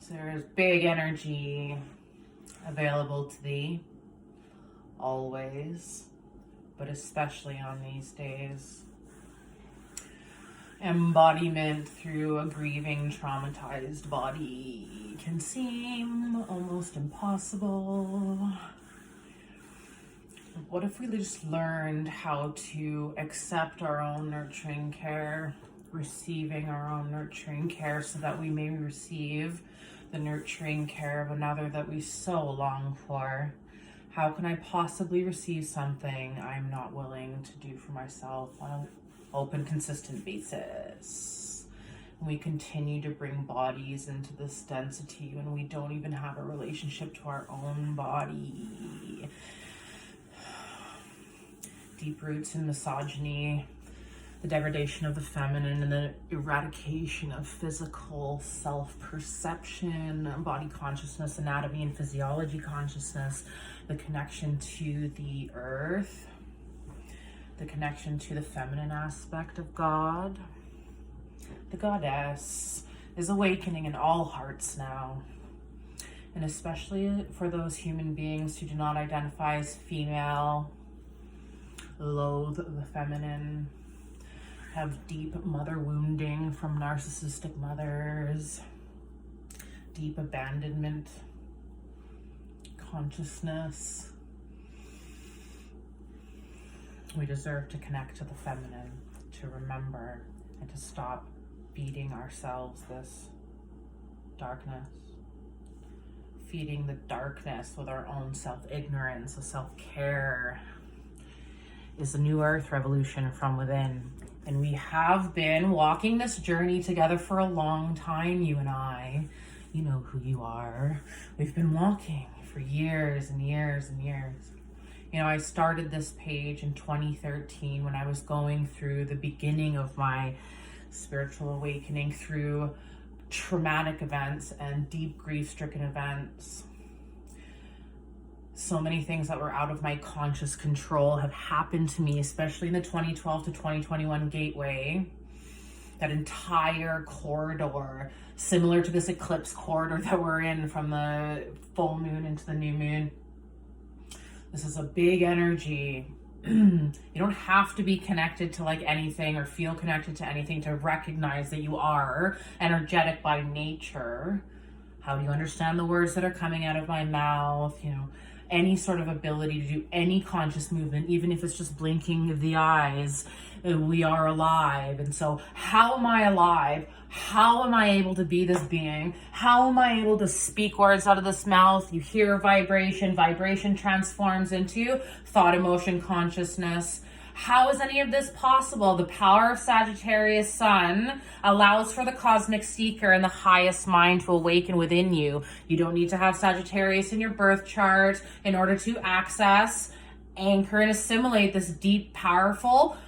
So there's big energy available to thee, always, but especially on these days. Embodiment through a grieving, traumatized body can seem almost impossible. What if we just learned how to accept our own nurturing care, receiving our own nurturing care, so that we may receive the nurturing care of another that we so long for? How can I possibly receive something I'm not willing to do for myself on an open, consistent basis? We continue to bring bodies into this density when we don't even have a relationship to our own body. Deep roots in misogyny, the degradation of the feminine, and the eradication of physical self-perception, body consciousness, anatomy and physiology consciousness, the connection to the earth, the connection to the feminine aspect of God. The goddess is awakening in all hearts now, and especially for those human beings who do not identify as female, loathe the feminine, have deep mother wounding from narcissistic mothers, deep abandonment consciousness. We deserve to connect to the feminine, to remember and to stop feeding ourselves this darkness, feeding the darkness with our own self-ignorance. So self-care is the new earth revolution from within. And we have been walking this journey together for a long time, you and I. You know who you are. We've been walking for years and years and years. You know, I started this page in 2013 when I was going through the beginning of my spiritual awakening through traumatic events and deep grief-stricken events. So many things that were out of my conscious control have happened to me, especially in the 2012 to 2021 gateway. That entire corridor, similar to this eclipse corridor that we're in from the full moon into the new moon. This is a big energy. You don't have to be connected to like anything or feel connected to anything to recognize that you are energetic by nature. How do you understand the words that are coming out of my mouth? You know, any sort of ability to do any conscious movement, even if it's just blinking of the eyes, we are alive. And so how am I alive? How am I able to be this being? How am I able to speak words out of this mouth? You hear vibration. Vibration transforms into thought, emotion, consciousness. How is any of this possible? The power of Sagittarius sun allows for the cosmic seeker and the highest mind to awaken within you. You don't need to have Sagittarius in your birth chart in order to access, anchor, and assimilate this deep, powerful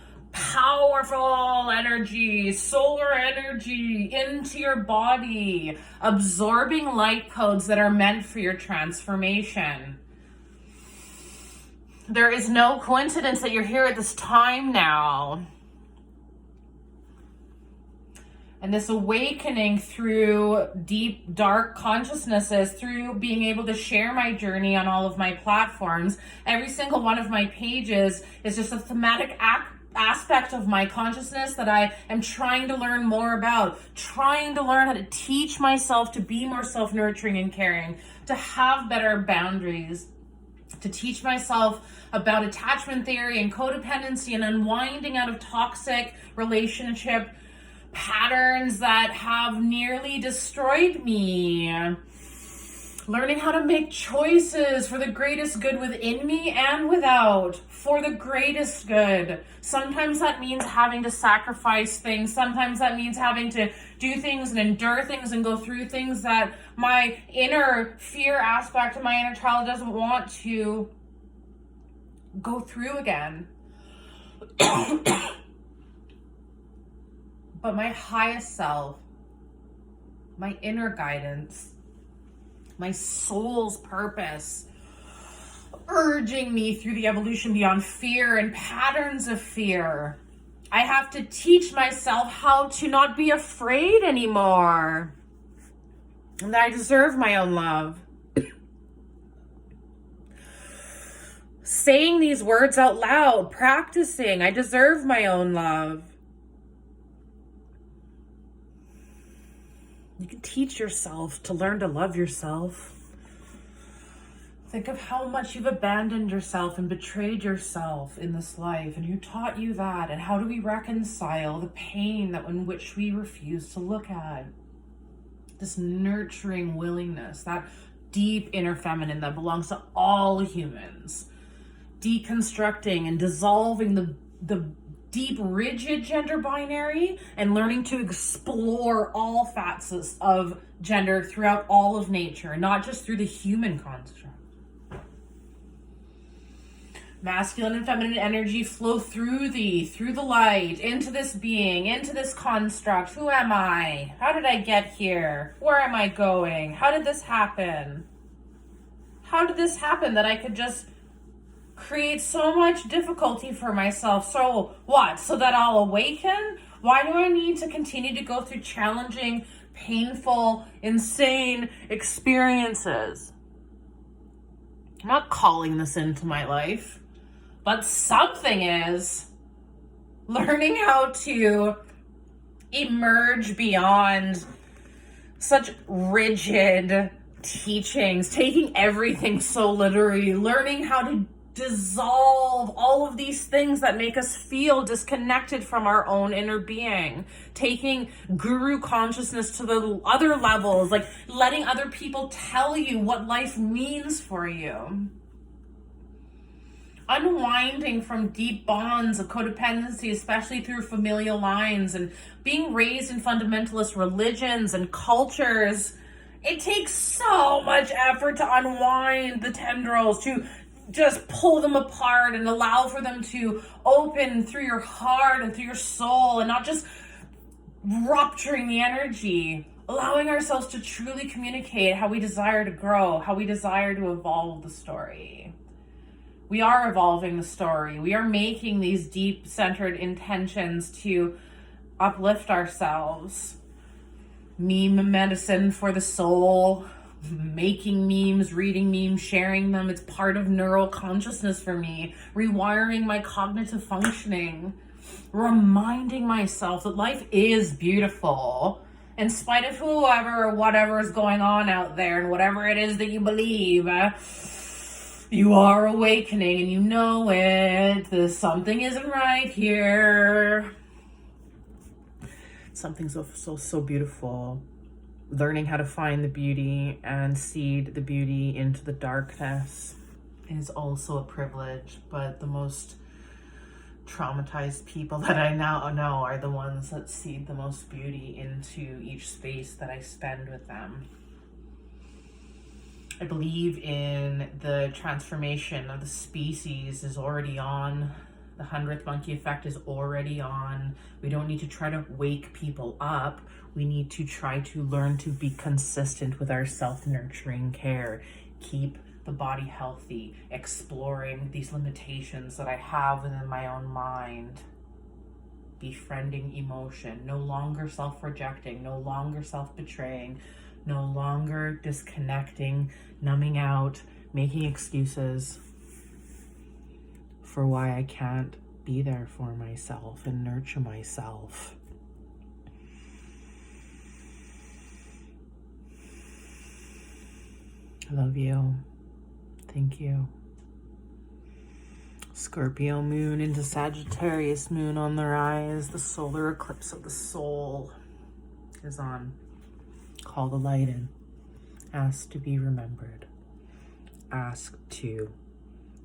energy, solar energy into your body, absorbing light codes that are meant for your transformation. There is no coincidence that you're here at this time now. And this awakening through deep, dark consciousnesses, through being able to share my journey on all of my platforms. Every single one of my pages is just a thematic aspect of my consciousness that I am trying to learn more about, trying to learn how to teach myself to be more self-nurturing and caring, to have better boundaries, to teach myself about attachment theory and codependency and unwinding out of toxic relationship patterns that have nearly destroyed me. Learning how to make choices for the greatest good within me and without, for the greatest good. Sometimes that means having to sacrifice things. Sometimes that means having to do things and endure things and go through things that my inner fear aspect of my inner child doesn't want to go through again. But my highest self, my inner guidance, my soul's purpose, urging me through the evolution beyond fear and patterns of fear. I have to teach myself how to not be afraid anymore. and that I deserve my own love. Saying these words out loud, practicing, I deserve my own love. You can teach yourself to learn to love yourself. Think of how much you've abandoned yourself and betrayed yourself in this life, and who taught you that, and how do we reconcile the pain that in which we refuse to look at? This nurturing willingness, that deep inner feminine that belongs to all humans, deconstructing and dissolving the deep rigid gender binary and learning to explore all facets of gender throughout all of nature, not just through the human construct. Masculine and feminine energy flow through thee, through the light, into this being, into this construct. Who am I? How did I get here? Where am I going? How did this happen? How did this happen that I could just create so much difficulty for myself? So what? So that I'll awaken? Why do I need to continue to go through challenging, painful, insane experiences? I'm not calling this into my life. But something is. Learning how to emerge beyond such rigid teachings, taking everything so literally, learning how to dissolve all of these things that make us feel disconnected from our own inner being, taking guru consciousness to the other levels, like letting other people tell you what life means for you. Unwinding from deep bonds of codependency, especially through familial lines, and being raised in fundamentalist religions and cultures. It takes so much effort to unwind the tendrils, to just pull them apart and allow for them to open through your heart and through your soul, and not just rupturing the energy, allowing ourselves to truly communicate how we desire to grow, how we desire to evolve the story. We are evolving the story. We are making these deep centered intentions to uplift ourselves. Meme medicine for the soul, making memes, reading memes, sharing them. It's part of neural consciousness for me. Rewiring my cognitive functioning. Reminding myself that life is beautiful. In spite of whoever or whatever is going on out there and whatever it is that you believe. You are awakening and you know it. Something isn't right here. Something so beautiful. Learning how to find the beauty and seed the beauty into the darkness is also a privilege, but the most traumatized people that I now know are the ones that seed the most beauty into each space that I spend with them. I believe in the transformation of the species is already on. The 100th monkey effect is already on. We don't need to try to wake people up. We need to try to learn to be consistent with our self-nurturing care. Keep the body healthy, exploring these limitations that I have within my own mind. Befriending emotion, no longer self-rejecting, no longer self-betraying, no longer disconnecting, numbing out, making excuses for why I can't be there for myself and nurture myself. I love you. Thank you. Scorpio moon into Sagittarius moon on the rise. The solar eclipse of the soul is on. Call the light in. Ask to be remembered. Ask to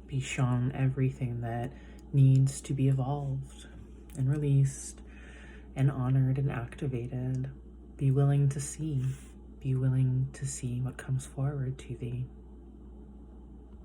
be shown everything that needs to be evolved and released and honored and activated. Be willing to see. Be willing to see what comes forward to thee.